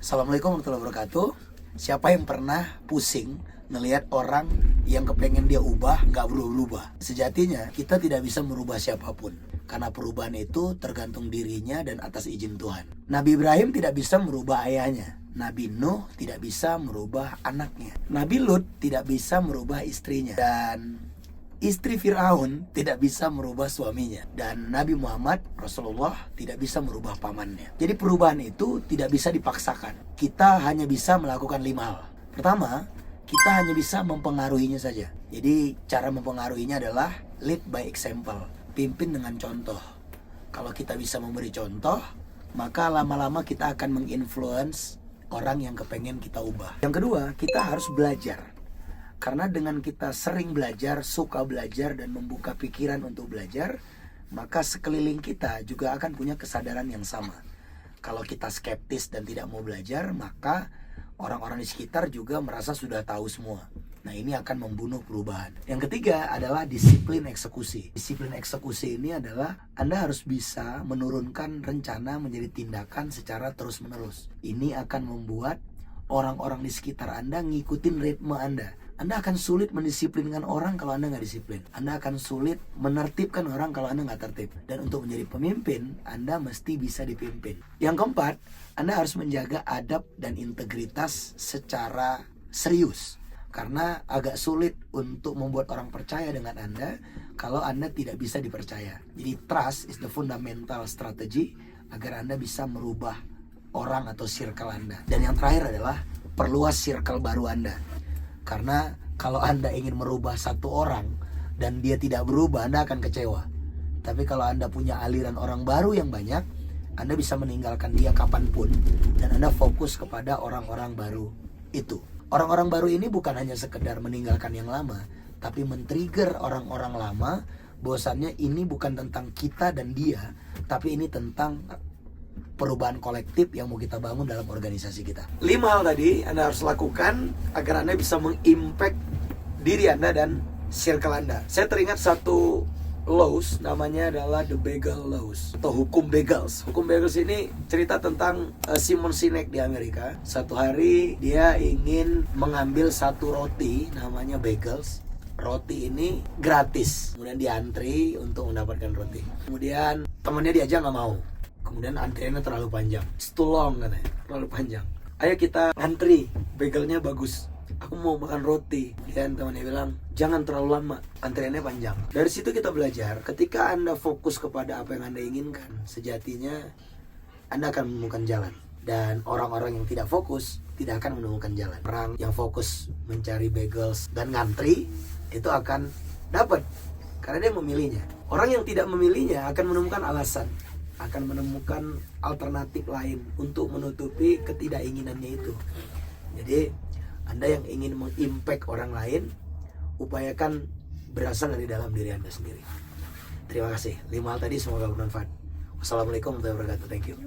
Assalamualaikum warahmatullahi wabarakatuh. Siapa yang pernah pusing ngelihat orang yang kepengen dia ubah nggak berubah-ubah? Sejatinya kita tidak bisa merubah siapapun, karena perubahan itu tergantung dirinya dan atas izin Tuhan. Nabi Ibrahim tidak bisa merubah ayahnya. Nabi Nuh tidak bisa merubah anaknya. Nabi Lut tidak bisa merubah istrinya. Dan istri Fir'aun tidak bisa merubah suaminya. Dan Nabi Muhammad Rasulullah tidak bisa merubah pamannya. Jadi perubahan itu tidak bisa dipaksakan. Kita hanya bisa melakukan 5 hal. Pertama, kita hanya bisa mempengaruhinya saja. Jadi cara mempengaruhinya adalah lead by example. Pimpin dengan contoh. Kalau kita bisa memberi contoh, maka lama-lama kita akan menginfluence orang yang kepengen kita ubah. Yang kedua, kita harus belajar. Karena dengan kita sering belajar, suka belajar, dan membuka pikiran untuk belajar, maka sekeliling kita juga akan punya kesadaran yang sama. Kalau kita skeptis dan tidak mau belajar, maka orang-orang di sekitar juga merasa sudah tahu semua. Nah, ini akan membunuh perubahan. Yang ketiga adalah disiplin eksekusi. Disiplin eksekusi ini adalah Anda harus bisa menurunkan rencana menjadi tindakan secara terus-menerus. Ini akan membuat orang-orang di sekitar Anda ngikutin ritme Anda. Anda akan sulit mendisiplinkan orang kalau Anda nggak disiplin. Anda akan sulit menertibkan orang kalau Anda nggak tertib. Dan untuk menjadi pemimpin, Anda mesti bisa dipimpin. Yang keempat, Anda harus menjaga adab dan integritas secara serius. Karena agak sulit untuk membuat orang percaya dengan Anda kalau Anda tidak bisa dipercaya. Jadi trust is the fundamental strategy agar Anda bisa merubah orang atau circle Anda. Dan yang terakhir adalah perluas circle baru Anda. Karena kalau Anda ingin merubah satu orang dan dia tidak berubah, Anda akan kecewa. Tapi kalau Anda punya aliran orang baru yang banyak, Anda bisa meninggalkan dia kapanpun dan Anda fokus kepada orang-orang baru itu. Orang-orang baru ini bukan hanya sekedar meninggalkan yang lama, tapi men-trigger orang-orang lama bahwasannya ini bukan tentang kita dan dia, tapi ini tentang perubahan kolektif yang mau kita bangun dalam organisasi kita. 5 hal tadi Anda harus lakukan agar Anda bisa mengimpact diri Anda dan circle Anda. Saya teringat satu laws, namanya adalah The Bagel Laws atau Hukum Bagels. Hukum Bagels ini cerita tentang Simon Sinek di Amerika. Satu hari dia ingin mengambil satu roti, namanya bagels. Roti ini gratis. Kemudian diantri untuk mendapatkan roti. Kemudian temannya diajak nggak mau. Kemudian antriannya terlalu panjang. It's too long katanya, terlalu panjang. Ayo kita antri, bagelnya bagus. Aku mau makan roti. Dan temannya bilang, jangan terlalu lama, antriannya panjang. Dari situ kita belajar, ketika Anda fokus kepada apa yang Anda inginkan, sejatinya Anda akan menemukan jalan. Dan orang-orang yang tidak fokus, tidak akan menemukan jalan. Orang yang fokus mencari bagels dan ngantri, itu akan dapat. Karena dia memilihnya. Orang yang tidak memilihnya akan menemukan alasan, akan menemukan alternatif lain untuk menutupi ketidakinginannya itu. Jadi Anda yang ingin mengimpact orang lain, upayakan berasal dari dalam diri Anda sendiri. Terima kasih. 5 hal tadi semoga bermanfaat. Wassalamualaikum warahmatullahi wabarakatuh. Thank you.